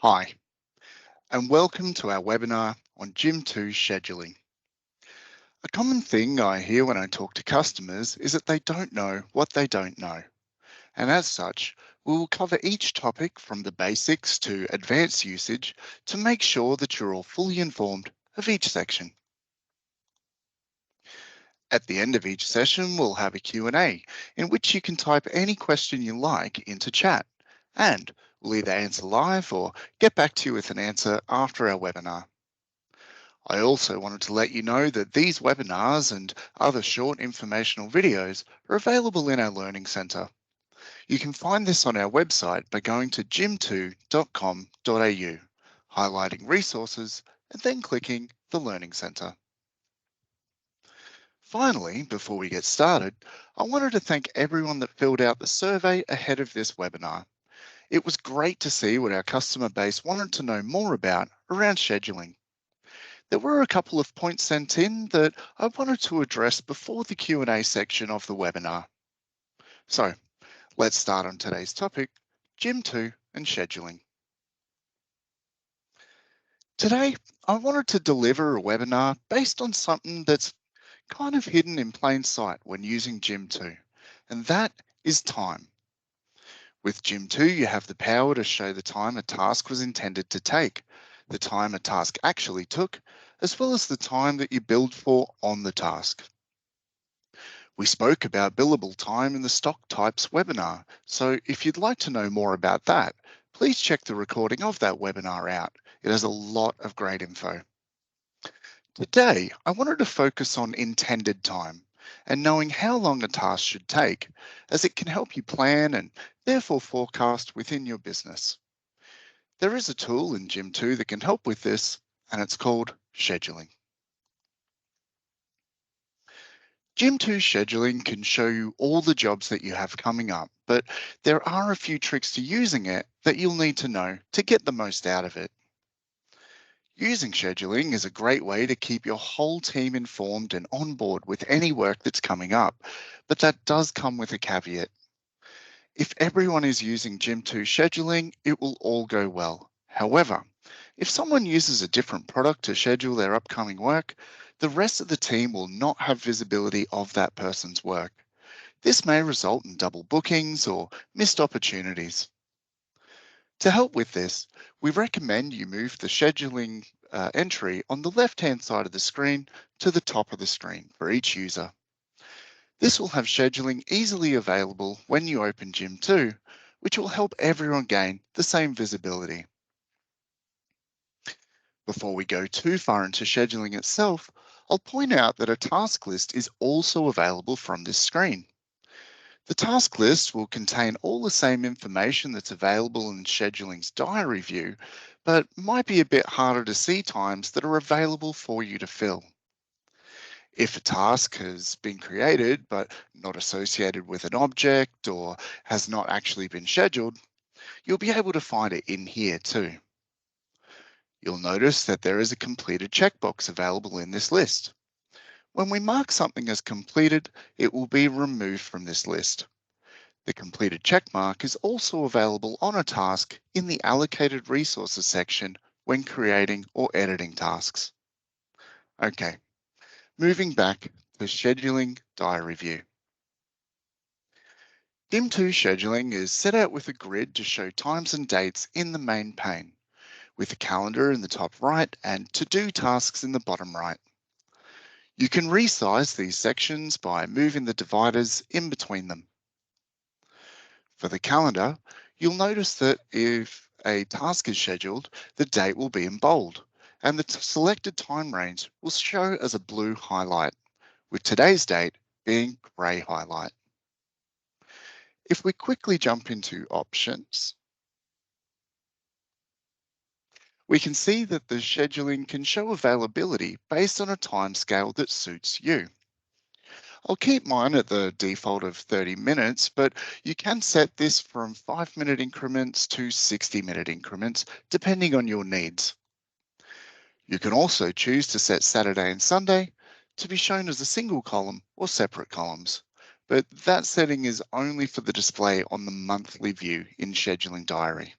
Hi, and welcome to our webinar on Jim2 scheduling. A common thing I hear when I talk to customers is that they don't know what they don't know. And as such, we will cover each topic from the basics to advanced usage to make sure that you're all fully informed of each section. At the end of each session, we'll have a Q&A in which you can type any question you like into chat, and we'll either answer live or get back to you with an answer after our webinar. I also wanted to let you know that these webinars and other short informational videos are available in our Learning Centre. You can find this on our website by going to jim2.com.au, highlighting resources, and then clicking the Learning Centre. Finally, before we get started, I wanted to thank everyone that filled out the survey ahead of this webinar. It was great to see what our customer base wanted to know more about around scheduling. There were a couple of points sent in that I wanted to address before the Q&A section of the webinar. So let's start on today's topic, Jim2 and scheduling. Today, I wanted to deliver a webinar based on something that's kind of hidden in plain sight when using Jim2, and that is time. With Jim2, you have the power to show the time a task was intended to take, the time a task actually took, as well as the time that you billed for on the task. We spoke about billable time in the stock types webinar, so if you'd like to know more about that, please check the recording of that webinar out. It has a lot of great info. Today, I wanted to focus on intended time and knowing how long a task should take, as it can help you plan and therefore forecast within your business. There is a tool in Jim2 that can help with this, and it's called scheduling. Jim2 scheduling can show you all the jobs that you have coming up, but there are a few tricks to using it that you'll need to know to get the most out of it. Using scheduling is a great way to keep your whole team informed and on board with any work that's coming up, but that does come with a caveat. If everyone is using Jim2 scheduling, it will all go well. However, if someone uses a different product to schedule their upcoming work, the rest of the team will not have visibility of that person's work. This may result in double bookings or missed opportunities. To help with this, we recommend you move the scheduling entry on the left-hand side of the screen to the top of the screen for each user. This will have scheduling easily available when you open Jim2, which will help everyone gain the same visibility. Before we go too far into scheduling itself, I'll point out that a task list is also available from this screen. The task list will contain all the same information that's available in scheduling's diary view, but might be a bit harder to see times that are available for you to fill. If a task has been created but not associated with an object or has not actually been scheduled, you'll be able to find it in here too. You'll notice that there is a completed checkbox available in this list. When we mark something as completed, it will be removed from this list. The completed checkmark is also available on a task in the allocated resources section when creating or editing tasks. Okay, moving back to scheduling diary view. Jim2 scheduling is set out with a grid to show times and dates in the main pane, with a calendar in the top right and to-do tasks in the bottom right. You can resize these sections by moving the dividers in between them. For the calendar, you'll notice that if a task is scheduled, the date will be in bold, and the selected time range will show as a blue highlight, with today's date being grey highlight. If we quickly jump into options, we can see that the scheduling can show availability based on a timescale that suits you. I'll keep mine at the default of 30 minutes, but you can set this from 5-minute increments to 60-minute increments, depending on your needs. You can also choose to set Saturday and Sunday to be shown as a single column or separate columns, but that setting is only for the display on the monthly view in Scheduling Diary.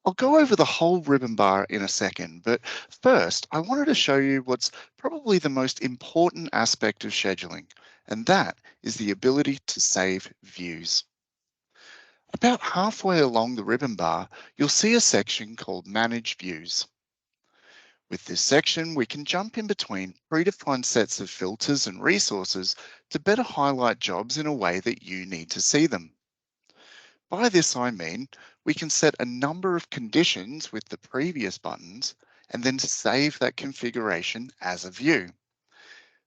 I'll go over the whole ribbon bar in a second, but first I wanted to show you what's probably the most important aspect of scheduling, and that is the ability to save views. About halfway along the ribbon bar, you'll see a section called Manage Views. With this section, we can jump in between predefined sets of filters and resources to better highlight jobs in a way that you need to see them. By this I mean, we can set a number of conditions with the previous buttons and then save that configuration as a view.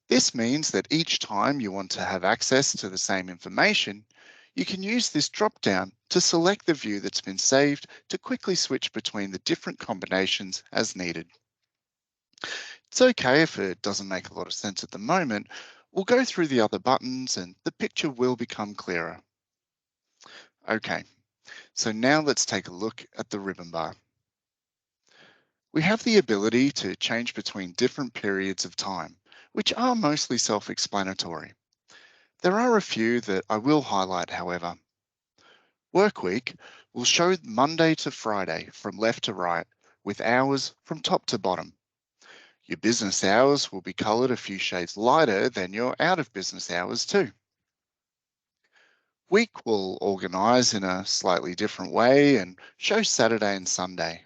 This means that each time you want to have access to the same information, you can use this drop-down to select the view that's been saved to quickly switch between the different combinations as needed. It's okay if it doesn't make a lot of sense at the moment. We'll go through the other buttons and the picture will become clearer. Okay, so now let's take a look at the ribbon bar. We have the ability to change between different periods of time, which are mostly self-explanatory. There are a few that I will highlight, however. Work week will show Monday to Friday from left to right, with hours from top to bottom. Your business hours will be coloured a few shades lighter than your out of business hours too. Week will organise in a slightly different way and show Saturday and Sunday.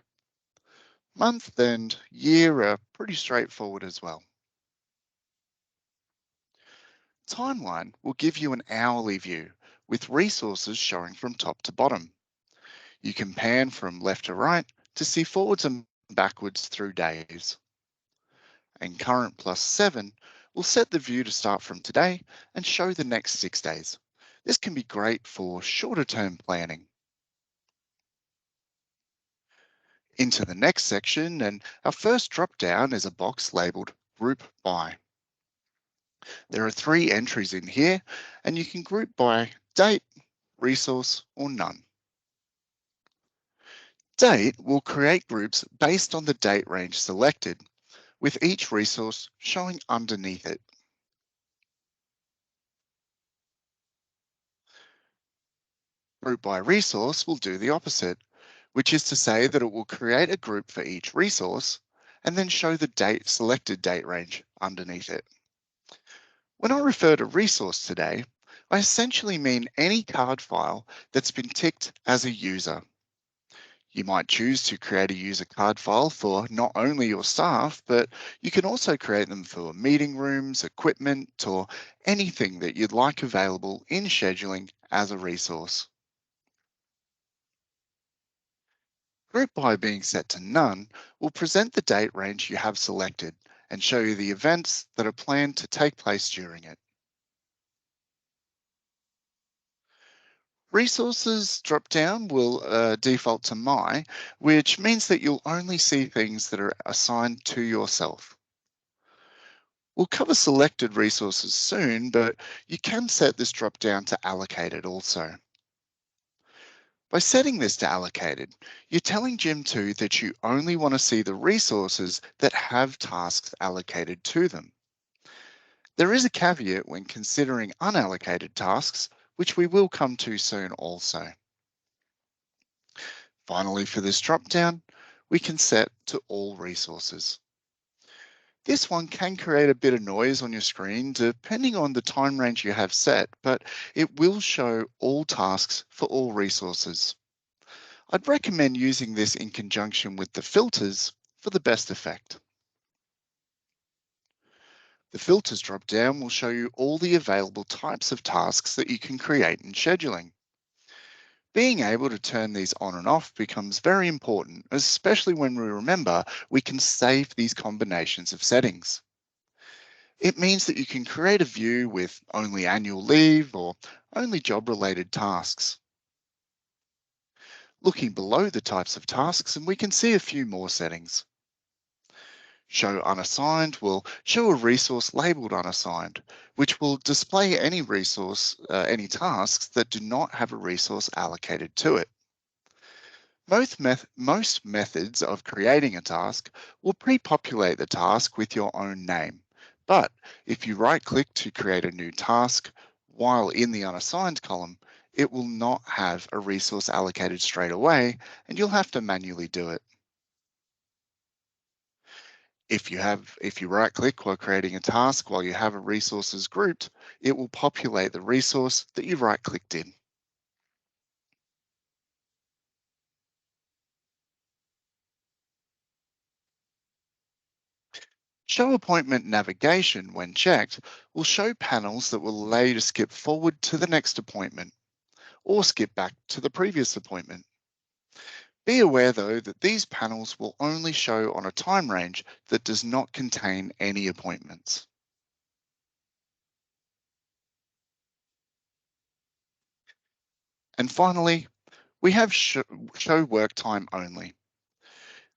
Month and year are pretty straightforward as well. Timeline will give you an hourly view with resources showing from top to bottom. You can pan from left to right to see forwards and backwards through days. And current plus 7 will set the view to start from today and show the next 6 days. This can be great for shorter term planning. Into the next section, and our first drop down is a box labeled Group By. There are 3 entries in here, and you can group by date, resource, or none. Date will create groups based on the date range selected, with each resource showing underneath it. Group by resource will do the opposite, which is to say that it will create a group for each resource and then show the selected date range underneath it. When I refer to resource today, I essentially mean any card file that's been ticked as a user. You might choose to create a user card file for not only your staff, but you can also create them for meeting rooms, equipment, or anything that you'd like available in scheduling as a resource. Group by being set to none will present the date range you have selected and show you the events that are planned to take place during it. Resources drop down will default to My, which means that you'll only see things that are assigned to yourself. We'll cover selected resources soon, but you can set this drop down to allocated also. By setting this to allocated, you're telling Jim2 that you only want to see the resources that have tasks allocated to them. There is a caveat when considering unallocated tasks, which we will come to soon also. Finally, for this drop-down, we can set to all resources. This one can create a bit of noise on your screen depending on the time range you have set, but it will show all tasks for all resources. I'd recommend using this in conjunction with the filters for the best effect. The filters drop-down will show you all the available types of tasks that you can create in scheduling. Being able to turn these on and off becomes very important, especially when we remember we can save these combinations of settings. It means that you can create a view with only annual leave or only job-related tasks. Looking below the types of tasks, and we can see a few more settings. Show unassigned will show a resource labeled unassigned, which will display any any tasks that do not have a resource allocated to it. Most methods of creating a task will pre-populate the task with your own name. But if you right-click to create a new task while in the unassigned column, it will not have a resource allocated straight away, and you'll have to manually do it. If you right click while creating a task while you have a resources grouped, it will populate the resource that you right clicked in. Show appointment navigation, when checked, will show panels that will allow you to skip forward to the next appointment or skip back to the previous appointment. Be aware though that these panels will only show on a time range that does not contain any appointments. And finally, we have show work time only.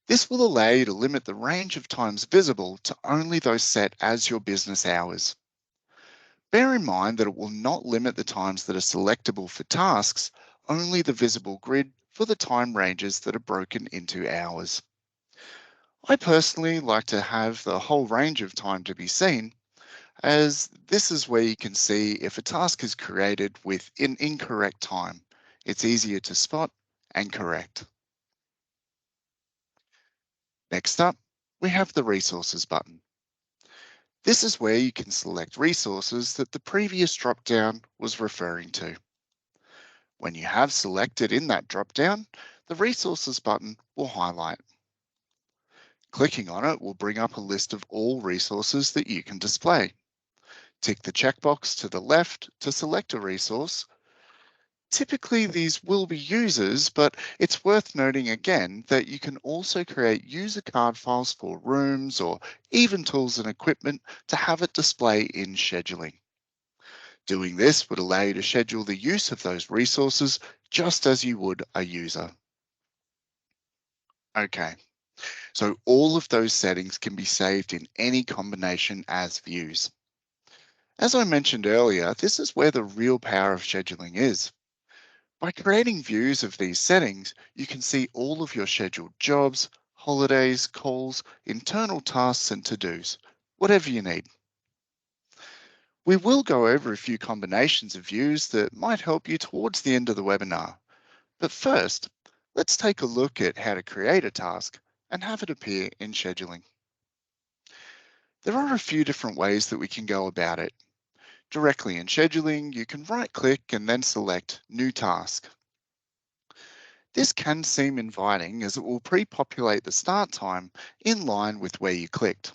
This will allow you to limit the range of times visible to only those set as your business hours. Bear in mind that it will not limit the times that are selectable for tasks, only the visible grid for the time ranges that are broken into hours. I personally like to have the whole range of time to be seen, as this is where you can see if a task is created with an incorrect time. It's easier to spot and correct. Next up, we have the Resources button. This is where you can select resources that the previous drop-down was referring to. When you have selected in that drop-down, the Resources button will highlight. Clicking on it will bring up a list of all resources that you can display. Tick the checkbox to the left to select a resource. Typically, these will be users, but it's worth noting again that you can also create user card files for rooms or even tools and equipment to have it display in scheduling. Doing this would allow you to schedule the use of those resources just as you would a user. Okay, so all of those settings can be saved in any combination as views. As I mentioned earlier, this is where the real power of scheduling is. By creating views of these settings, you can see all of your scheduled jobs, holidays, calls, internal tasks, and to-dos, whatever you need. We will go over a few combinations of views that might help you towards the end of the webinar. But first, let's take a look at how to create a task and have it appear in scheduling. There are a few different ways that we can go about it. Directly in scheduling, you can right-click and then select New Task. This can seem inviting as it will pre-populate the start time in line with where you clicked.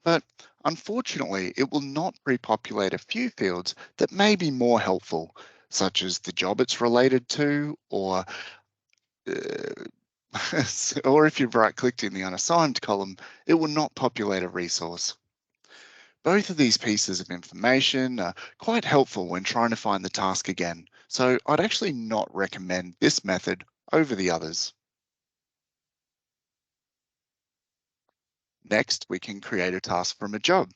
But unfortunately, it will not pre-populate a few fields that may be more helpful, such as the job it's related to, uh, or if you've right-clicked in the unassigned column, it will not populate a resource. Both of these pieces of information are quite helpful when trying to find the task again, so I'd actually not recommend this method over the others. Next, we can create a task from a job.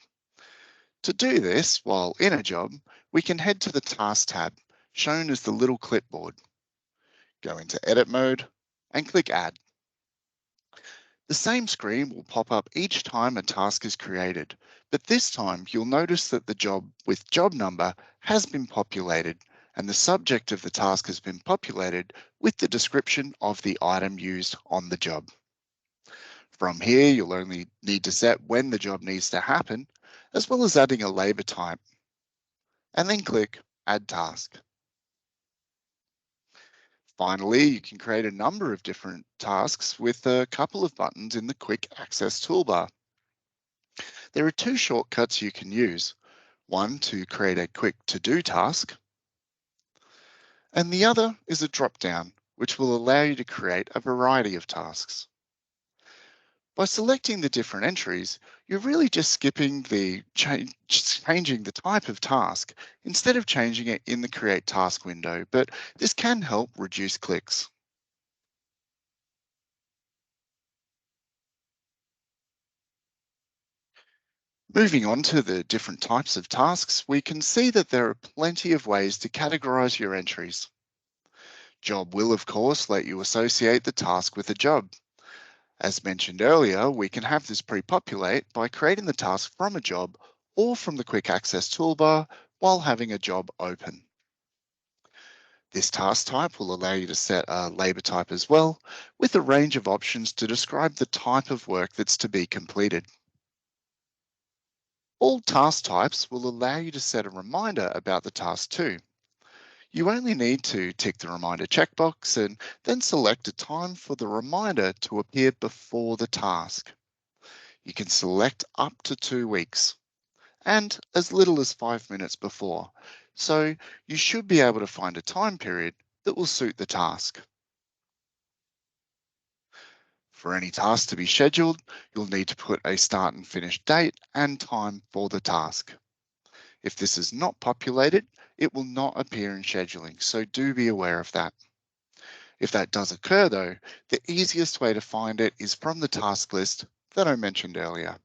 To do this, while in a job, we can head to the Task tab, shown as the little clipboard. Go into Edit mode and click Add. The same screen will pop up each time a task is created, but this time you'll notice that the job with job number has been populated and the subject of the task has been populated with the description of the item used on the job. From here, you'll only need to set when the job needs to happen, as well as adding a labor type, and then click Add Task. Finally, you can create a number of different tasks with a couple of buttons in the Quick Access toolbar. There are two shortcuts you can use, one to create a quick to-do task, and the other is a drop-down, which will allow you to create a variety of tasks. By selecting the different entries, you're really just skipping changing the type of task instead of changing it in the Create Task window, but this can help reduce clicks. Moving on to the different types of tasks, we can see that there are plenty of ways to categorize your entries. Job will, of course, let you associate the task with a job. As mentioned earlier, we can have this pre-populate by creating the task from a job or from the Quick Access toolbar while having a job open. This task type will allow you to set a labor type as well, with a range of options to describe the type of work that's to be completed. All task types will allow you to set a reminder about the task too. You only need to tick the reminder checkbox and then select a time for the reminder to appear before the task. You can select up to 2 weeks and as little as 5 minutes before. So you should be able to find a time period that will suit the task. For any task to be scheduled, you'll need to put a start and finish date and time for the task. If this is not populated, it will not appear in scheduling, so do be aware of that. If that does occur though, the easiest way to find it is from the task list that I mentioned earlier.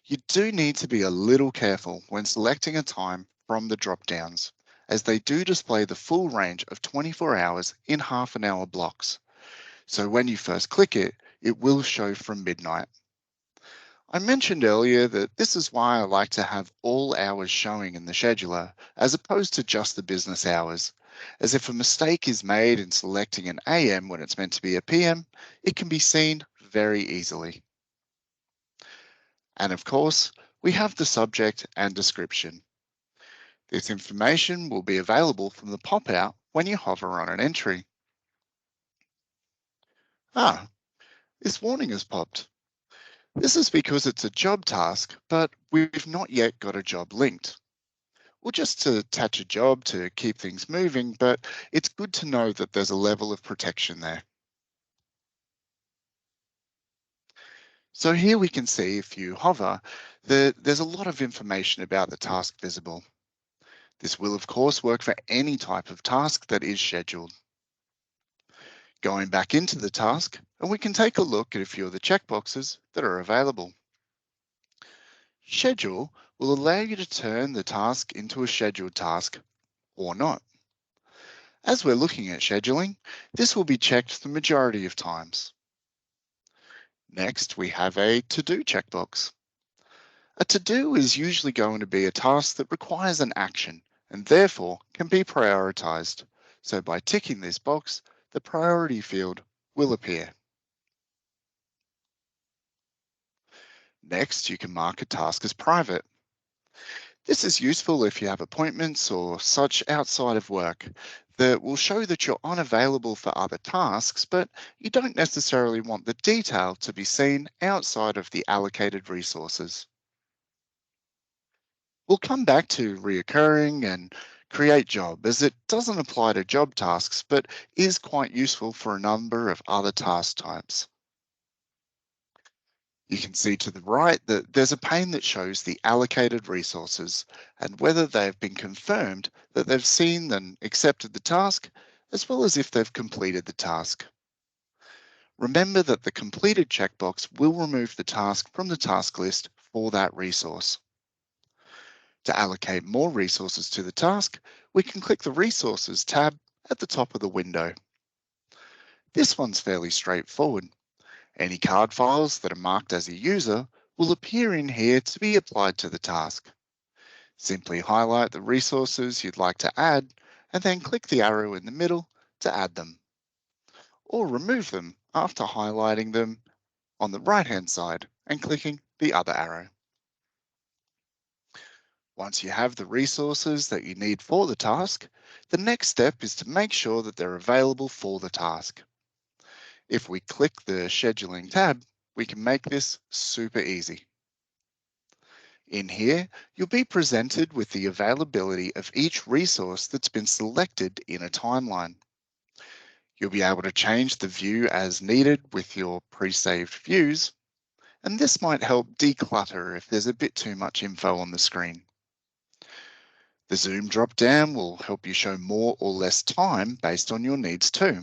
You do need to be a little careful when selecting a time from the drop-downs, as they do display the full range of 24 hours in half-an-hour blocks. So when you first click it, it will show from midnight. I mentioned earlier that this is why I like to have all hours showing in the scheduler, as opposed to just the business hours, as if a mistake is made in selecting an AM when it's meant to be a PM, it can be seen very easily. And of course, we have the subject and description. This information will be available from the pop-out when you hover on an entry. Ah, this warning has popped. This is because it's a job task, but we've not yet got a job linked. Well, just to attach a job to keep things moving, but it's good to know that there's a level of protection there. So here we can see if you hover, there's a lot of information about the task visible. This will of course work for any type of task that is scheduled. Going back into the task, and we can take a look at a few of the checkboxes that are available. Schedule will allow you to turn the task into a scheduled task or not. As we're looking at scheduling, this will be checked the majority of times. Next, we have a to-do checkbox. A to-do is usually going to be a task that requires an action and therefore can be prioritized. So by ticking this box, the priority field will appear. Next, you can mark a task as private. This is useful if you have appointments or such outside of work that will show that you're unavailable for other tasks, but you don't necessarily want the detail to be seen outside of the allocated resources. We'll come back to reoccurring and create job as it doesn't apply to job tasks, but is quite useful for a number of other task types. You can see to the right that there's a pane that shows the allocated resources and whether they've been confirmed that they've seen and accepted the task, as well as if they've completed the task. Remember that the completed checkbox will remove the task from the task list for that resource. To allocate more resources to the task, we can click the Resources tab at the top of the window. This one's fairly straightforward. Any card files that are marked as a user will appear in here to be applied to the task. Simply highlight the resources you'd like to add and then click the arrow in the middle to add them, or remove them after highlighting them on the right-hand side and clicking the other arrow. Once you have the resources that you need for the task, the next step is to make sure that they're available for the task. If we click the Scheduling tab, we can make this super easy. In here, you'll be presented with the availability of each resource that's been selected in a timeline. You'll be able to change the view as needed with your pre-saved views, and this might help declutter if there's a bit too much info on the screen. The zoom drop-down will help you show more or less time based on your needs too.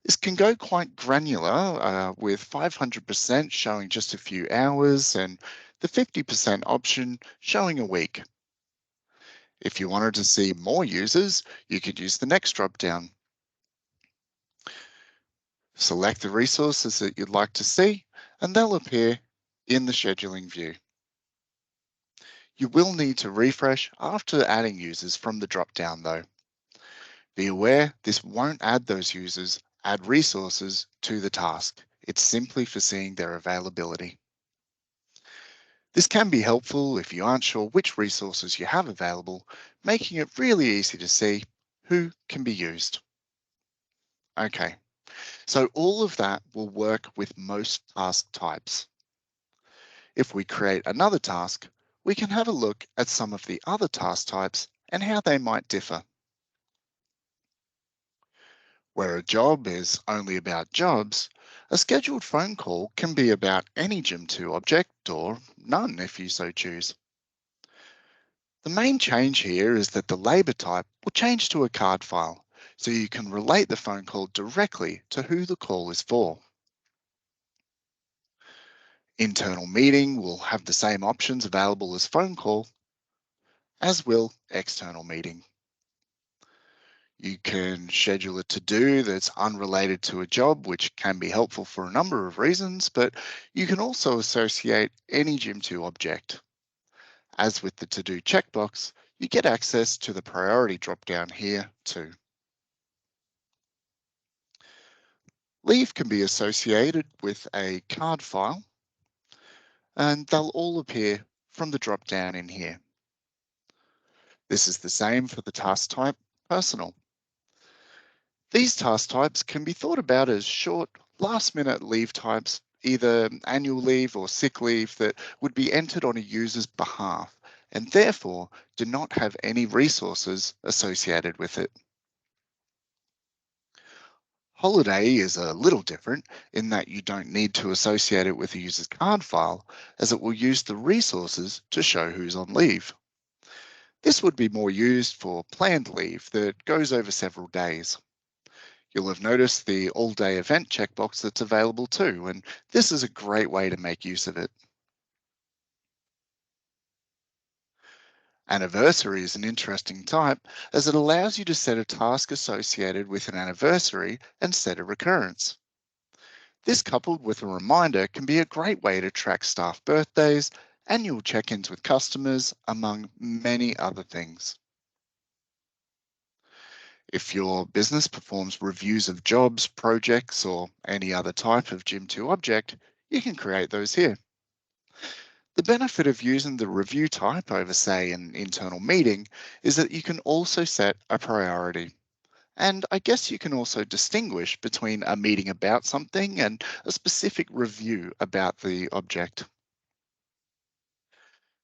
This can go quite granular with 500% showing just a few hours and the 50% option showing a week. If you wanted to see more users, you could use the next drop-down. Select the resources that you'd like to see and they'll appear in the scheduling view. You will need to refresh after adding users from the drop-down though. Be aware this won't add those users, add resources to the task. It's simply for seeing their availability. This can be helpful if you aren't sure which resources you have available, making it really easy to see who can be used. Okay, so all of that will work with most task types. If we create another task, we can have a look at some of the other task types and how they might differ. Where a job is only about jobs, a scheduled phone call can be about any Jim2 object or none if you so choose. The main change here is that the labor type will change to a card file, so you can relate the phone call directly to who the call is for. Internal meeting will have the same options available as phone call, as will external meeting. You can schedule a to-do that's unrelated to a job, which can be helpful for a number of reasons, but you can also associate any Jim2 object. As with the to-do checkbox, you get access to the priority dropdown here too. Leave can be associated with a card file, and they'll all appear from the dropdown in here. This is the same for the task type, personal. These task types can be thought about as short, last-minute leave types, either annual leave or sick leave that would be entered on a user's behalf and therefore do not have any resources associated with it. Holiday is a little different in that you don't need to associate it with a user's card file, as it will use the resources to show who's on leave. This would be more used for planned leave that goes over several days. You'll have noticed the all-day event checkbox that's available too, and this is a great way to make use of it. Anniversary is an interesting type as it allows you to set a task associated with an anniversary and set a recurrence. This coupled with a reminder can be a great way to track staff birthdays, annual check-ins with customers, among many other things. If your business performs reviews of jobs, projects, or any other type of Jim2 object, you can create those here. The benefit of using the review type over, say, an internal meeting is that you can also set a priority. And I guess you can also distinguish between a meeting about something and a specific review about the object.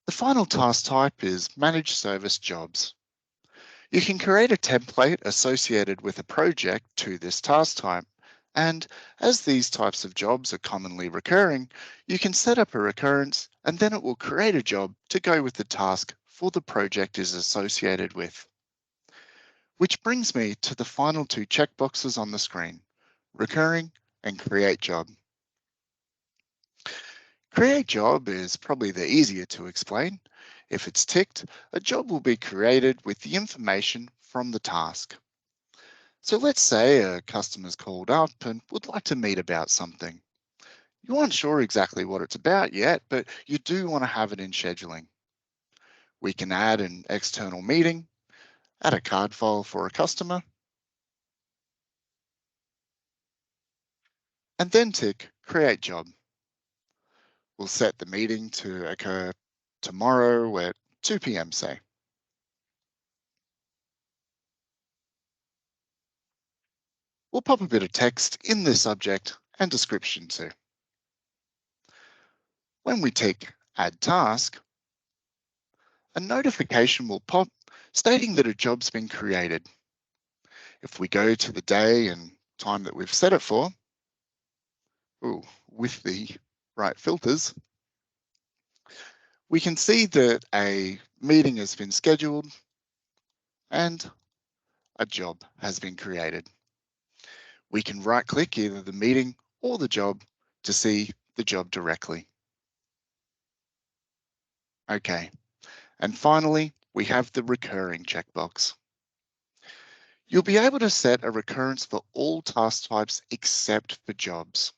The final task type is Managed Service Jobs. You can create a template associated with a project to this task type. And as these types of jobs are commonly recurring, you can set up a recurrence and then it will create a job to go with the task for the project is associated with. Which brings me to the final two checkboxes on the screen, recurring and create job. Create job is probably the easier to explain. If it's ticked, a job will be created with the information from the task. So let's say a customer's called up and would like to meet about something. You aren't sure exactly what it's about yet, but you do want to have it in scheduling. We can add an external meeting, add a card file for a customer, and then tick Create Job. We'll set the meeting to occur tomorrow at 2 p.m. say. We'll pop a bit of text in the subject and description too. When we tick Add Task, a notification will pop stating that a job's been created. If we go to the day and time that we've set it for, ooh, with the right filters, we can see that a meeting has been scheduled and a job has been created. We can right click either the meeting or the job to see the job directly. Okay, and finally, we have the recurring checkbox. You'll be able to set a recurrence for all task types except for jobs.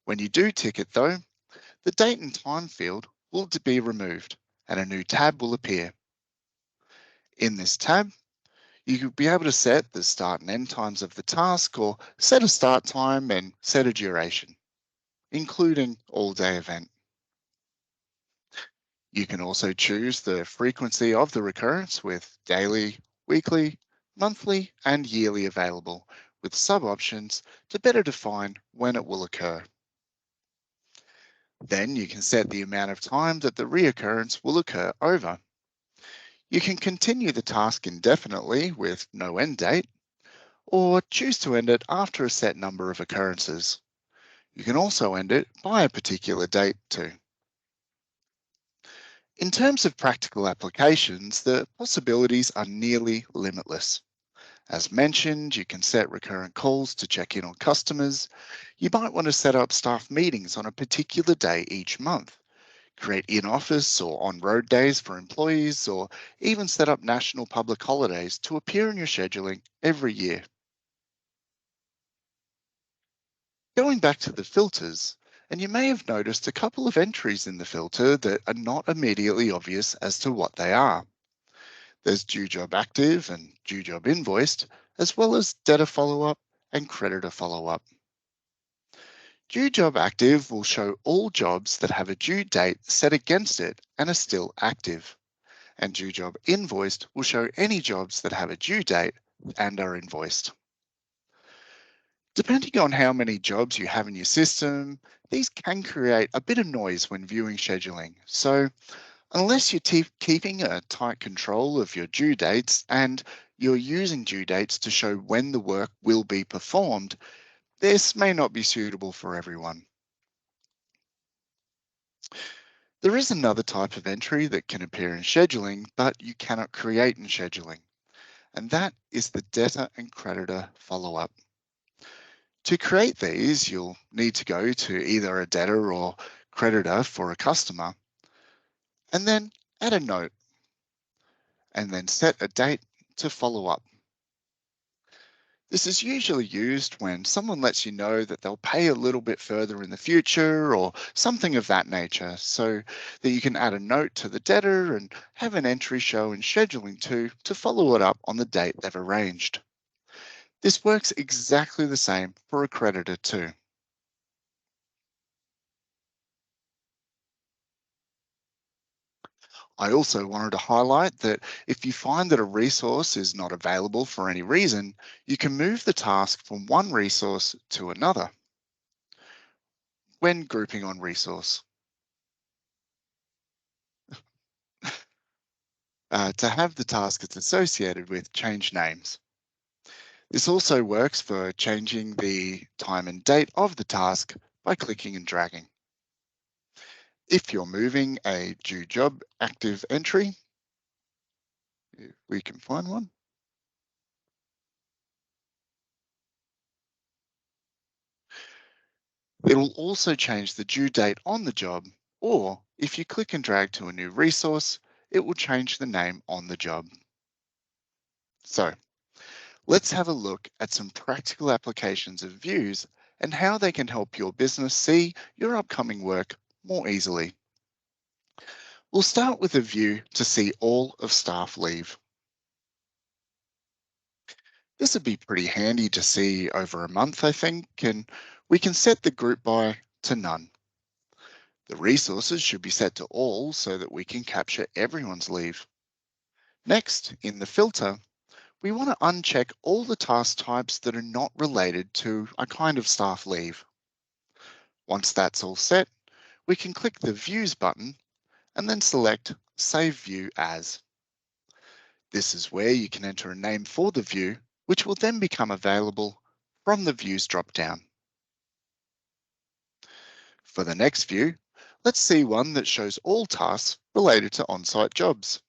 When you do tick it though, the date and time field will be removed and a new tab will appear. In this tab, you could be able to set the start and end times of the task or set a start time and set a duration, including all-day event. You can also choose the frequency of the recurrence with daily, weekly, monthly, and yearly available, with sub-options to better define when it will occur. Then you can set the amount of time that the reoccurrence will occur over. You can continue the task indefinitely with no end date, or choose to end it after a set number of occurrences. You can also end it by a particular date too. In terms of practical applications, the possibilities are nearly limitless. As mentioned, you can set recurrent calls to check in on customers. You might want to set up staff meetings on a particular day each month, create in-office or on-road days for employees, or even set up national public holidays to appear in your scheduling every year. Going back to the filters, and you may have noticed a couple of entries in the filter that are not immediately obvious as to what they are. There's due job active and due job invoiced, as well as debtor follow-up and creditor follow-up. Due job active will show all jobs that have a due date set against it and are still active. And due job invoiced will show any jobs that have a due date and are invoiced. Depending on how many jobs you have in your system, these can create a bit of noise when viewing scheduling. So unless you're keeping a tight control of your due dates and you're using due dates to show when the work will be performed, this may not be suitable for everyone. There is another type of entry that can appear in scheduling, but you cannot create in scheduling, and that is the debtor and creditor follow-up. To create these, you'll need to go to either a debtor or creditor for a customer, and then add a note, and then set a date to follow up. This is usually used when someone lets you know that they'll pay a little bit further in the future or something of that nature, so that you can add a note to the debtor and have an entry show in scheduling to follow it up on the date they've arranged. This works exactly the same for a creditor too. I also wanted to highlight that if you find that a resource is not available for any reason, you can move the task from one resource to another when grouping on resource. To have the task it's associated with change names. This also works for changing the time and date of the task by clicking and dragging. If you're moving a due job active entry, if we can find one, it'll also change the due date on the job, or if you click and drag to a new resource, it will change the name on the job. So let's have a look at some practical applications of views and how they can help your business see your upcoming work more easily. We'll start with a view to see all of staff leave. This would be pretty handy to see over a month, I think, and we can set the group by to none. The resources should be set to all so that we can capture everyone's leave. Next, in the filter, we want to uncheck all the task types that are not related to a kind of staff leave. Once that's all set, we can click the Views button and then select Save View As. This is where you can enter a name for the view, which will then become available from the Views dropdown. For the next view, let's see one that shows all tasks related to on-site jobs.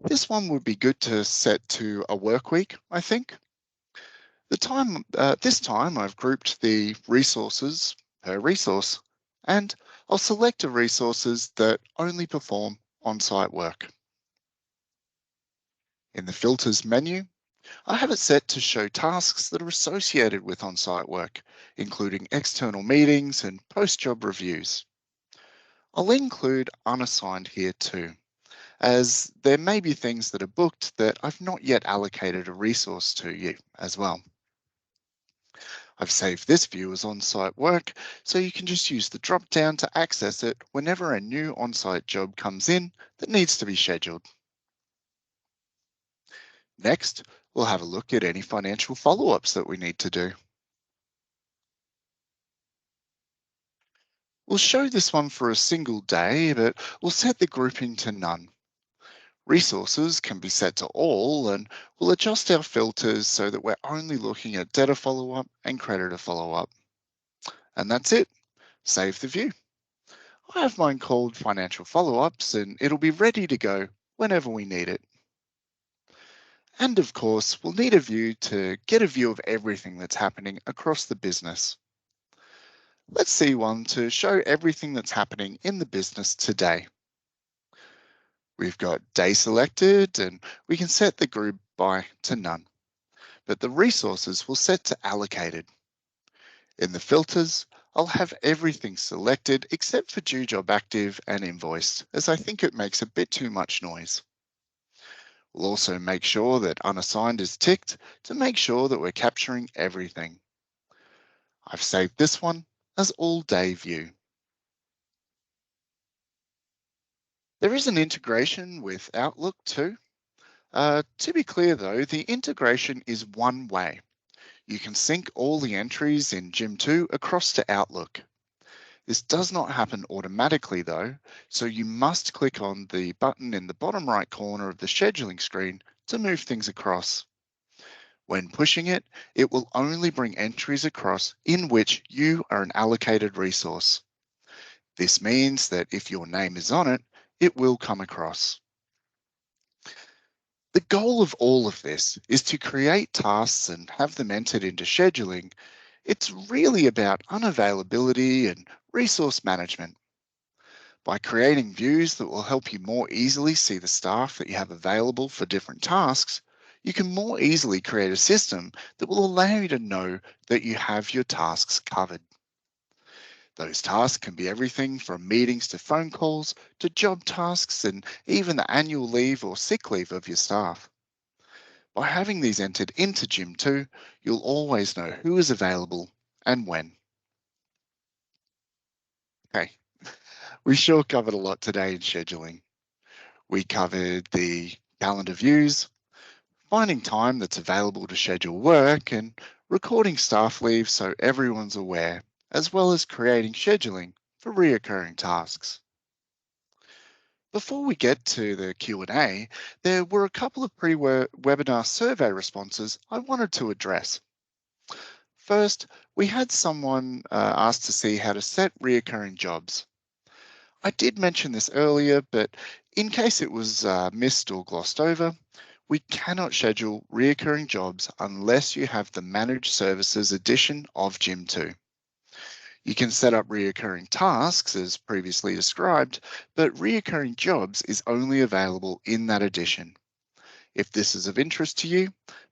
This one would be good to set to a work week, I think. This time I've grouped the resources per resource, and I'll select the resources that only perform on-site work. In the filters menu, I have it set to show tasks that are associated with on-site work, including external meetings and post-job reviews. I'll include unassigned here too, as there may be things that are booked that I've not yet allocated a resource to you as well. I've saved this view as on-site work, so you can just use the drop-down to access it whenever a new on-site job comes in that needs to be scheduled. Next, we'll have a look at any financial follow-ups that we need to do. We'll show this one for a single day, but we'll set the grouping to none. Resources can be set to all, and we'll adjust our filters so that we're only looking at debtor follow-up and creditor follow-up. And that's it. Save the view. I have mine called financial follow-ups, and it'll be ready to go whenever we need it. And of course, we'll need a view to get a view of everything that's happening across the business. Let's see one to show everything that's happening in the business today. We've got day selected, and we can set the group by to none, but the resources will set to allocated. In the filters, I'll have everything selected except for due job active and invoiced, as I think it makes a bit too much noise. We'll also make sure that unassigned is ticked to make sure that we're capturing everything. I've saved this one as all day view. There is an integration with Outlook too. To be clear though, the integration is one way. You can sync all the entries in Jim2 across to Outlook. This does not happen automatically though, so you must click on the button in the bottom right corner of the scheduling screen to move things across. When pushing it, it will only bring entries across in which you are an allocated resource. This means that if your name is on it, it will come across. The goal of all of this is to create tasks and have them entered into scheduling. It's really about unavailability and resource management. By creating views that will help you more easily see the staff that you have available for different tasks, you can more easily create a system that will allow you to know that you have your tasks covered. Those tasks can be everything from meetings to phone calls to job tasks and even the annual leave or sick leave of your staff. By having these entered into Jim2, you'll always know who is available and when. Okay, we sure covered a lot today in scheduling. We covered the calendar views, finding time that's available to schedule work, and recording staff leave so everyone's aware, as well as creating scheduling for reoccurring tasks. Before we get to the Q&A, there were a couple of pre-webinar survey responses I wanted to address. First, we had someone ask to see how to set reoccurring jobs. I did mention this earlier, but in case it was missed or glossed over, we cannot schedule reoccurring jobs unless you have the Managed Services edition of Jim2. You can set up reoccurring tasks as previously described, but reoccurring jobs is only available in that edition. If this is of interest to you,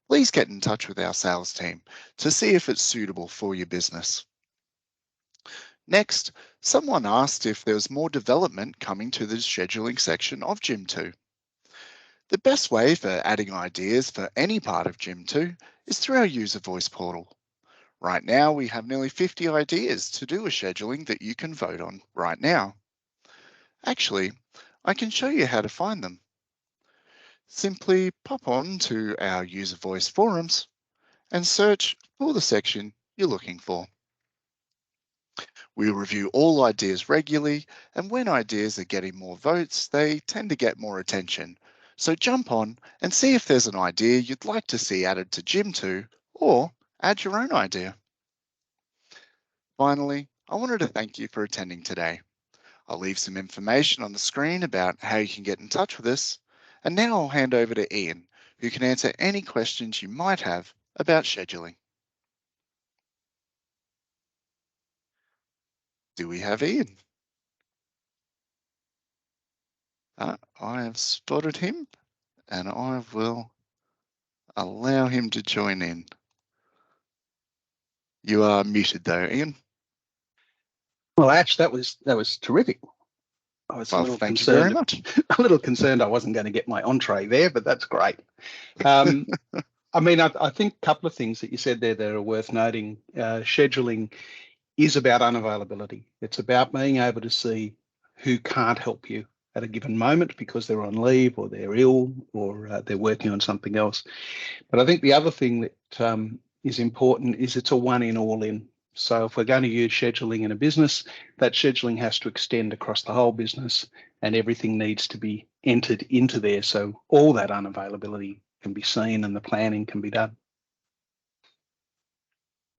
please get in touch with our sales team to see if it's suitable for your business. Next, someone asked if there was more development coming to the scheduling section of Jim2. The best way for adding ideas for any part of Jim2 is through our UserVoice portal. Right now, we have nearly 50 ideas to do with scheduling that you can vote on right now. Actually, I can show you how to find them. Simply pop on to our UserVoice forums and search for the section you're looking for. We review all ideas regularly, and when ideas are getting more votes, they tend to get more attention. So jump on and see if there's an idea you'd like to see added to Jim2, or add your own idea. Finally, I wanted to thank you for attending today. I'll leave some information on the screen about how you can get in touch with us. And now I'll hand over to Ian, who can answer any questions you might have about scheduling. Do we have Ian? I have spotted him, and I will allow him to join in. You are muted though, Ian. Well, Ash, that was terrific. I was a Well, little thank you very concerned. much. A little concerned I wasn't going to get my entree there, but that's great. I mean, I think a couple of things that you said there that are worth noting. Scheduling is about unavailability. It's about being able to see who can't help you at a given moment because they're on leave or they're ill or they're working on something else. But I think the other thing that is important is it's a one in, all in. So if we're going to use scheduling in a business, that scheduling has to extend across the whole business and everything needs to be entered into there. So all that unavailability can be seen and the planning can be done. Do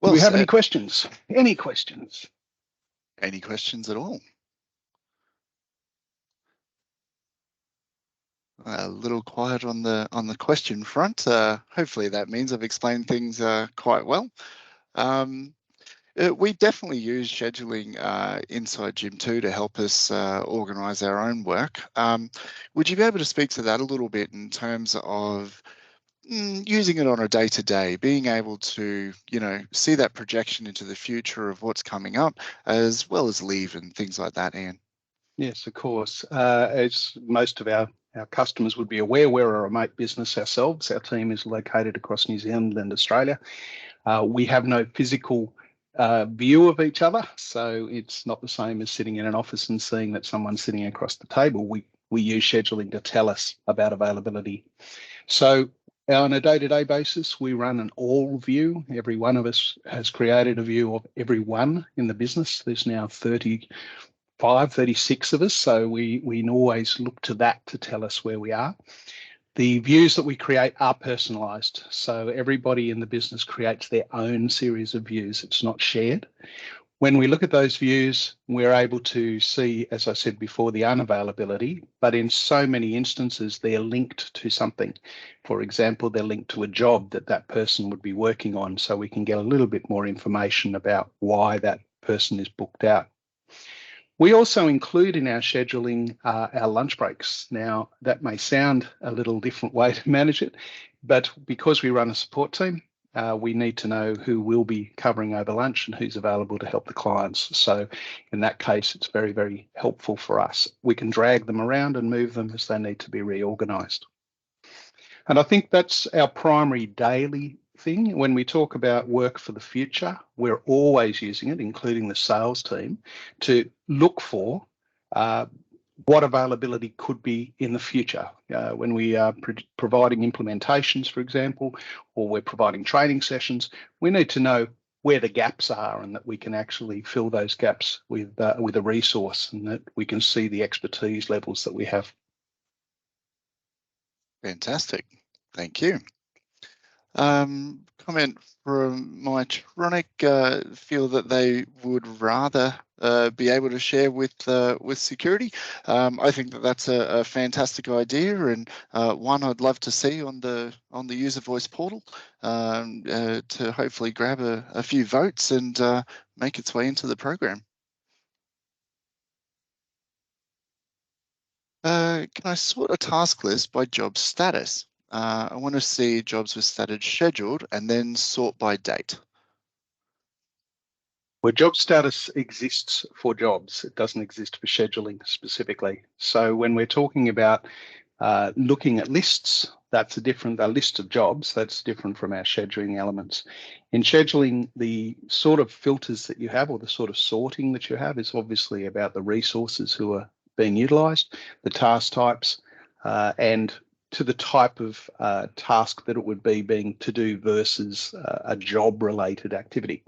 Well we have any said. questions? Any questions? Any questions at all? A little quiet on the question front. Hopefully that means I've explained things quite well. We definitely use scheduling inside Jim2 to help us organise our own work. Would you be able to speak to that a little bit in terms of using it on a day-to-day, being able to, see that projection into the future of what's coming up, as well as leave and things like that, Ian? Yes, of course. As most of our customers would be aware, we're a remote business ourselves. Our team is located across New Zealand and Australia. We have no physical view of each other, so it's not the same as sitting in an office and seeing that someone's sitting across the table. We use scheduling to tell us about availability. So on a day-to-day basis, we run an all view. Every one of us has created a view of everyone in the business. There's now 36 of us, so we always look to that to tell us where we are. The views that we create are personalized, so everybody in the business creates their own series of views. It's not shared. When we look at those views, we're able to see, as I said before, the unavailability, but in so many instances, they're linked to something. For example, they're linked to a job that person would be working on, so we can get a little bit more information about why that person is booked out. We also include in our scheduling our lunch breaks. Now, that may sound a little different way to manage it, but because we run a support team, we need to know who will be covering over lunch and who's available to help the clients. So in that case, it's very, very helpful for us. We can drag them around and move them as they need to be reorganized. And I think that's our primary daily thing. When we talk about work for the future, we're always using it, including the sales team, to look for what availability could be in the future. When we are providing implementations, for example, or we're providing training sessions, we need to know where the gaps are and that we can actually fill those gaps with a resource and that we can see the expertise levels that we have. Fantastic. Thank you. Comment from Mytronic, feel that they would rather be able to share with security. I think that that's a fantastic idea and one I'd love to see on the UserVoice portal to hopefully grab a few votes and make its way into the program. Can I sort a task list by job status? I want to see jobs with status scheduled and then sort by date. Well, job status exists for jobs. It doesn't exist for scheduling specifically. So when we're talking about looking at lists, that's a list of jobs. That's different from our scheduling elements. In scheduling, the sort of filters that you have or the sort of sorting that you have is obviously about the resources who are being utilized, the task types, and to the type of task that it would be being to do versus a job-related activity.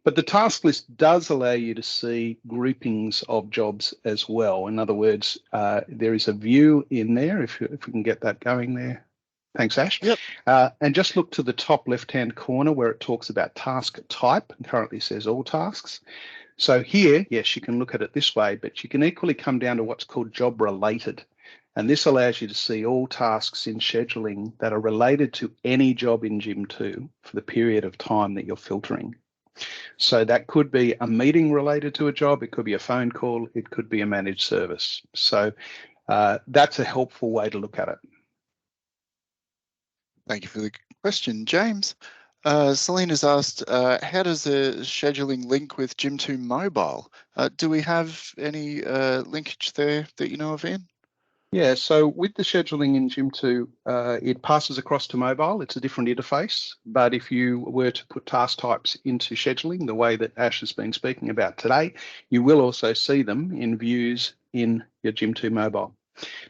But the task list does allow you to see groupings of jobs as well. In other words, there is a view in there, if we can get that going there. Thanks, Ash. Yep. And just look to the top left-hand corner where it talks about task type and currently says all tasks. So here, yes, you can look at it this way, but you can equally come down to what's called job related. And this allows you to see all tasks in scheduling that are related to any job in Jim2 for the period of time that you're filtering. So that could be a meeting related to a job, it could be a phone call, it could be a managed service. So that's a helpful way to look at it. Thank you for the question, James. Selena's asked, how does the scheduling link with Jim2 mobile? Do we have any linkage there that you know of, Ian? Yeah, so with the scheduling in Jim2, it passes across to mobile. It's a different interface, but if you were to put task types into scheduling, the way that Ash has been speaking about today, you will also see them in views in your Jim2 mobile.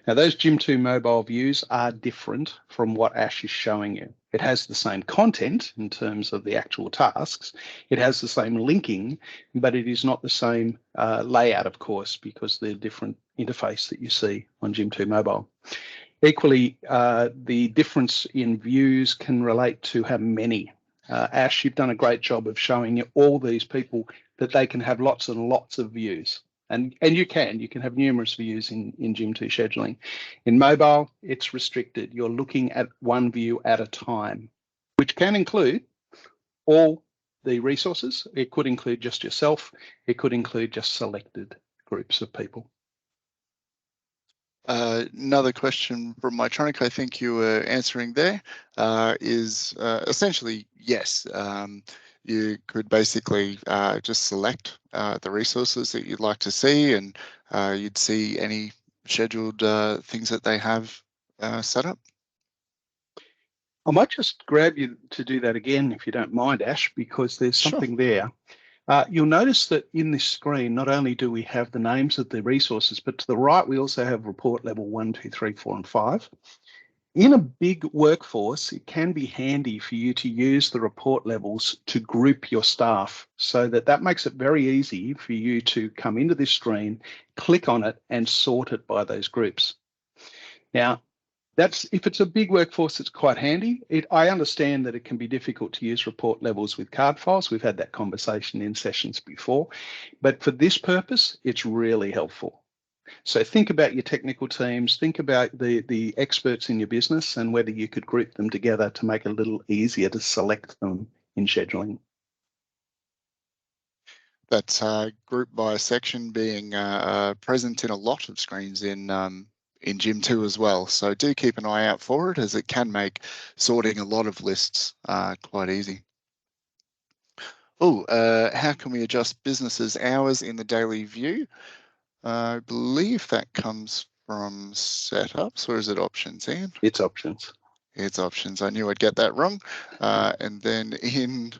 Now, those Jim2 mobile views are different from what Ash is showing you. It has the same content in terms of the actual tasks. It has the same linking, but it is not the same layout, of course, because they're different interface that you see on Jim2 mobile. Equally, the difference in views can relate to how many. Ash, you've done a great job of showing all these people that they can have lots and lots of views. And you can have numerous views in Jim2 scheduling. In mobile, it's restricted. You're looking at one view at a time, which can include all the resources. It could include just yourself. It could include just selected groups of people. Another question from Mytronic, I think you were answering there, is essentially yes. You could basically just select the resources that you'd like to see, and you'd see any scheduled things that they have set up. I might just grab you to do that again, if you don't mind, Ash, because there's Sure. something there. You'll notice that in this screen, not only do we have the names of the resources, but to the right, we also have report level 1, 2, 3, 4, and 5. In a big workforce, it can be handy for you to use the report levels to group your staff, so that makes it very easy for you to come into this screen, click on it, and sort it by those groups. Now, if it's a big workforce, it's quite handy. I understand that it can be difficult to use report levels with card files. We've had that conversation in sessions before, but for this purpose, it's really helpful. So think about your technical teams, think about the experts in your business and whether you could group them together to make it a little easier to select them in scheduling. That's group by section being present in a lot of screens in Jim2 as well. So do keep an eye out for it, as it can make sorting a lot of lists quite easy. Oh, how can we adjust businesses' hours in the daily view? I believe that comes from setups, or is it options, Ian? It's options. It's options. I knew I'd get that wrong. And then in,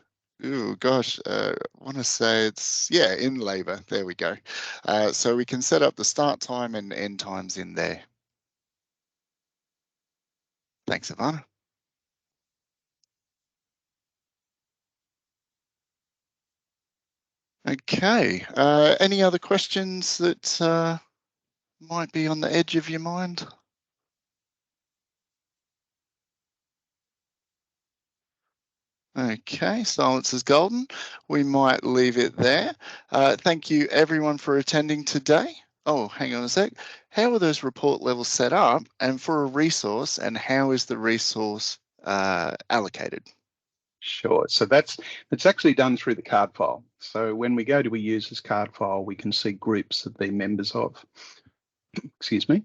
oh gosh, I want to say it's, yeah, in labor. There we go. So we can set up the start time and end times in there. Thanks, Ivana. Okay. Any other questions that might be on the edge of your mind? Okay, silence is golden. We might leave it there. Thank you everyone for attending today. Oh, hang on a sec. How are those report levels set up, and for a resource, and how is the resource allocated? Sure. So that's actually done through the card file. So when we go to a user's card file, we can see groups that they're members of. Excuse me.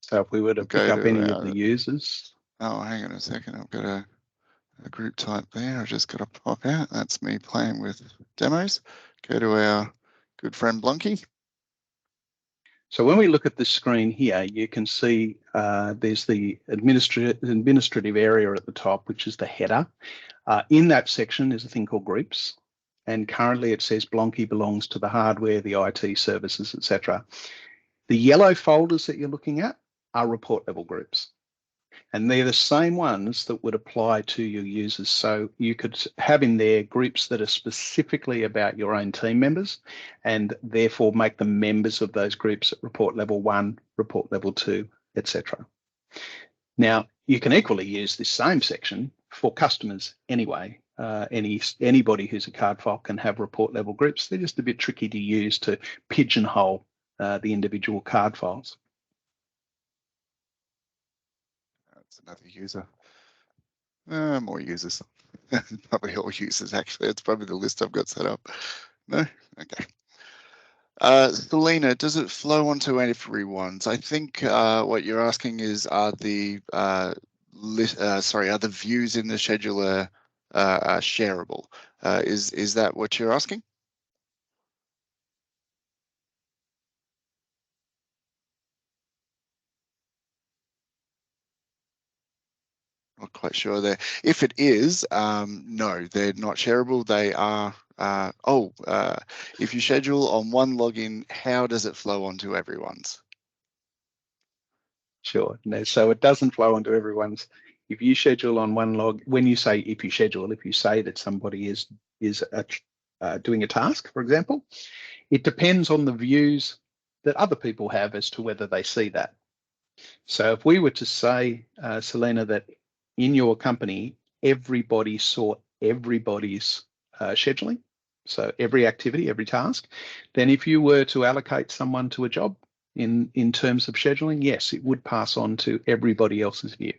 So if we were to pick up any of the users. Oh, hang on a second. I've got a group type there. I just got to pop out. That's me playing with demos. Go to our good friend Blunky. So when we look at this screen here, you can see there's the administrative area at the top, which is the header. In that section is a thing called groups. And currently it says Blonky belongs to the hardware, the IT services, etc. The yellow folders that you're looking at are report level groups. And they're the same ones that would apply to your users. So you could have in there groups that are specifically about your own team members, and therefore make them members of those groups at report level 1, report level 2, etc. Now, you can equally use this same section for customers anyway. Anybody who's a card file can have report level groups. They're just a bit tricky to use to pigeonhole the individual card files. That's another user. More users. Probably all users, actually. It's probably the list I've got set up. No? Okay. Selena, does it flow onto everyone's? I think what you're asking is, are the views in the scheduler shareable. Is that what you're asking? Not quite sure there. If it is, no, they're not shareable. They are, if you schedule on one login, how does it flow onto everyone's? Sure. No, so it doesn't flow onto everyone's. If you schedule on one log, when you say if you schedule, if you say that somebody is doing a task, for example, it depends on the views that other people have as to whether they see that. So if we were to say, Selena, that in your company, everybody saw everybody's scheduling, so every activity, every task, then if you were to allocate someone to a job in terms of scheduling, yes, it would pass on to everybody else's view.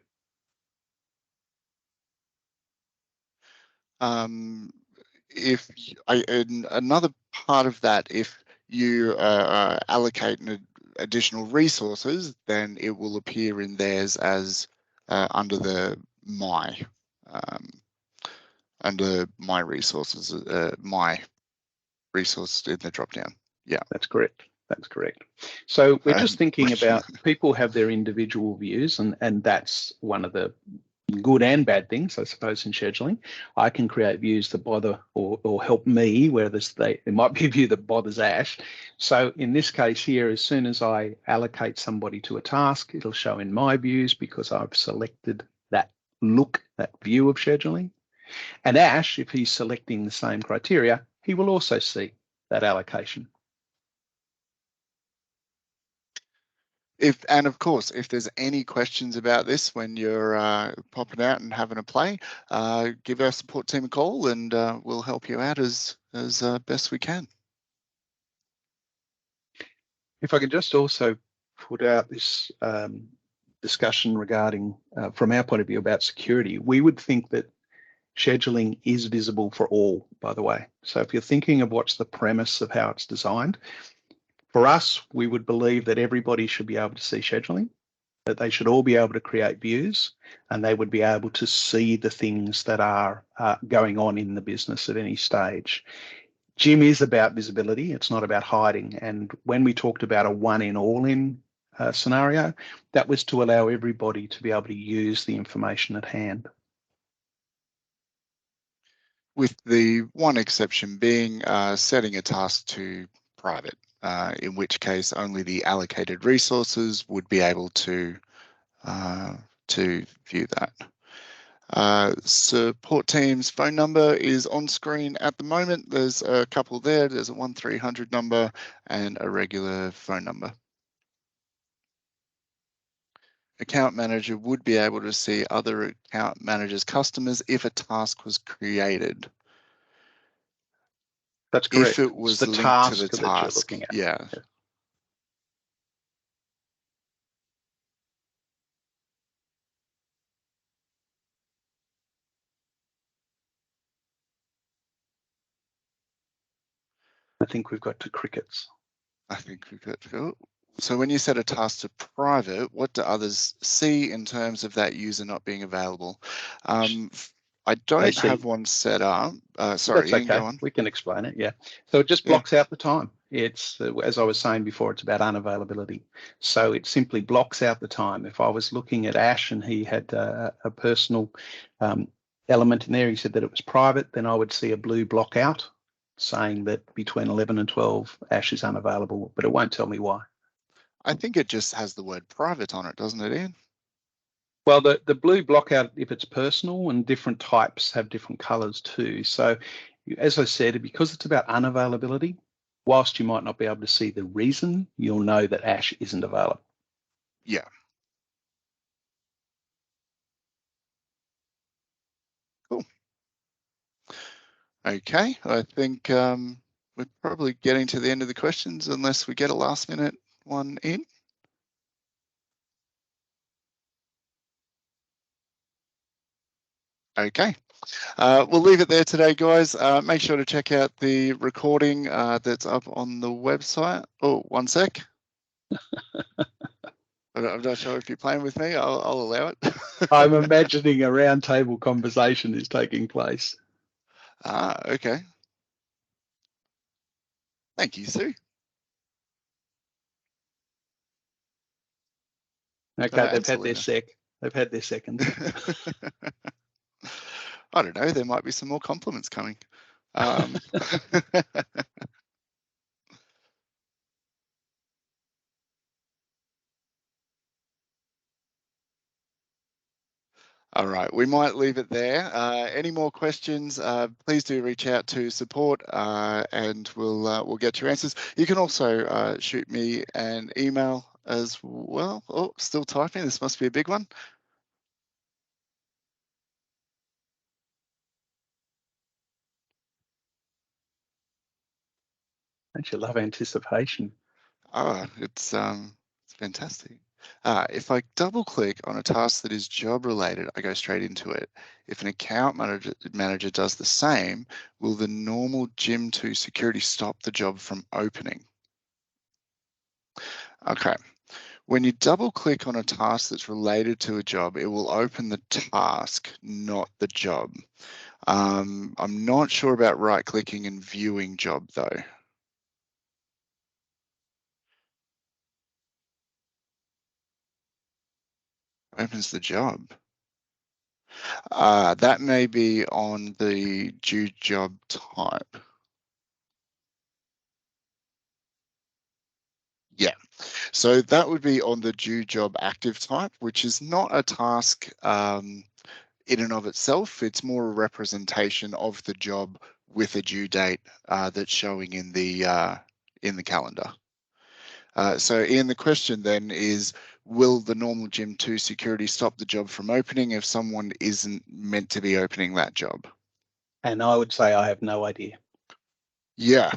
Another part of that, if you allocate additional resources, then it will appear in theirs as under the under my resources, my resource in the drop down. Yeah, that's correct. That's correct. So we're just thinking about people have their individual views, and that's one of the good and bad things, I suppose, in scheduling. I can create views that bother or help me, whereas there might be a view that bothers Ash. So in this case here, as soon as I allocate somebody to a task, it'll show in my views because I've selected that view of scheduling. And Ash, if he's selecting the same criteria, he will also see that allocation. And of course, if there's any questions about this when you're popping out and having a play, give our support team a call and we'll help you out as best we can. If I could just also put out this discussion regarding, from our point of view, about security, we would think that scheduling is visible for all, by the way. So if you're thinking of what's the premise of how it's designed, for us, we would believe that everybody should be able to see scheduling, that they should all be able to create views, and they would be able to see the things that are going on in the business at any stage. Jim is about visibility. It's not about hiding. And when we talked about a one in all in scenario, that was to allow everybody to be able to use the information at hand. With the one exception being setting a task to private, in which case only the allocated resources would be able to view that. Support team's phone number is on screen at the moment. There's a couple there. There's a 1300 number and a regular phone number. Account manager would be able to see other account managers' customers if a task was created. That's correct. If it was it's the linked to the task that you're task, looking at. yeah. I think we've got 2 crickets. I think we've got to go. So when you set a task to private, what do others see in terms of that user not being available? I don't have one set up. Sorry, That's Ian, okay. go on. We can explain it, yeah. So it just blocks out the time. It's, as I was saying before, it's about unavailability. So it simply blocks out the time. If I was looking at Ash and he had a personal element in there, he said that it was private, then I would see a blue block out saying that between 11 and 12, Ash is unavailable, but it won't tell me why. I think it just has the word private on it, doesn't it, Ian? Well, the blue block out, if it's personal, and different types have different colors too. So as I said, because it's about unavailability, whilst you might not be able to see the reason, you'll know that Ash isn't available. Yeah. Cool. Okay, I think we're probably getting to the end of the questions unless we get a last minute one in. Okay, we'll leave it there today, guys. Make sure to check out the recording that's up on the website. Oh, one sec. I'm not sure if you're playing with me. I'll allow it. I'm imagining a round table conversation is taking place. Okay. Thank you, Sue. Okay, they've And had their Selena. They've had their seconds. I don't know. There might be some more compliments coming. All right, we might leave it there. Any more questions, please do reach out to support and we'll get your answers. You can also shoot me an email as well. Oh, still typing. This must be a big one. Don't you love anticipation? Oh, it's fantastic. If I double click on a task that is job related, I go straight into it. If an account manager does the same, will the normal Jim2 security stop the job from opening? Okay. When you double click on a task that's related to a job, it will open the task, not the job. I'm not sure about right clicking and viewing job though. Opens the job. That may be on the due job type. Yeah, so that would be on the due job active type, which is not a task in and of itself. It's more a representation of the job with a due date that's showing in the calendar. So Ian, the question then is, will the normal Jim2 security stop the job from opening if someone isn't meant to be opening that job? And I would say I have no idea. Yeah.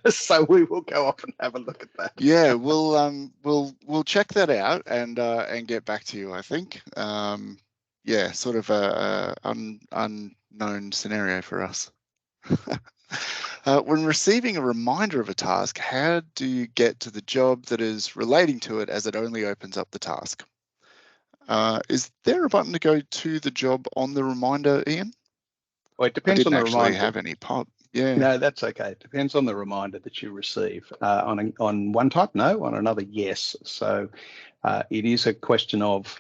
So we will go off and have a look at that. Yeah, we'll check that out and get back to you, I think. Yeah, sort of a unknown scenario for us. When receiving a reminder of a task, how do you get to the job that is relating to it as it only opens up the task? Is there a button to go to the job on the reminder, Ian? Well, it I depends on didn't the actually reminder. have any pop. Yeah. No, that's okay. It depends on the reminder that you receive. On one type, no. On another, yes. So it is a question of,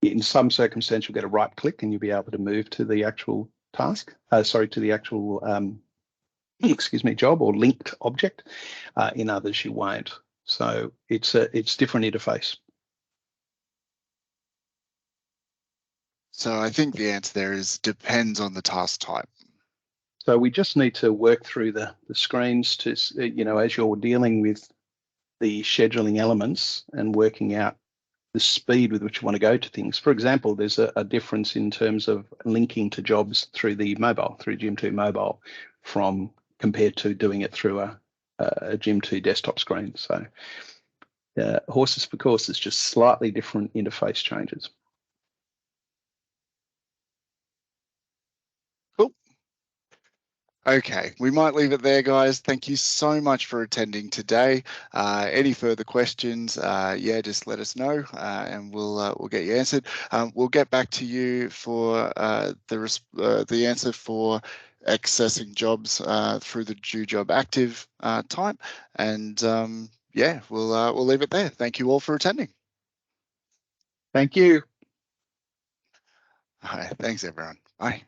in some circumstance, you'll get a right click and you'll be able to move to the actual task. To the actual job or linked object. In others, you won't. So it's different interface. So I think the answer there is depends on the task type. So we just need to work through the screens to, as you're dealing with the scheduling elements and working out the speed with which you want to go to things. For example, there's a difference in terms of linking to jobs through the mobile, through Jim2 mobile, compared to doing it through a Jim2 desktop screen. So horses for courses, just slightly different interface changes. Cool. Okay, we might leave it there, guys. Thank you so much for attending today. Any further questions, yeah, just let us know and we'll get you answered. We'll get back to you for the answer for accessing jobs through the due job active type. And yeah, we'll leave it there. Thank you all for attending. Thank you. All right, thanks everyone. Bye.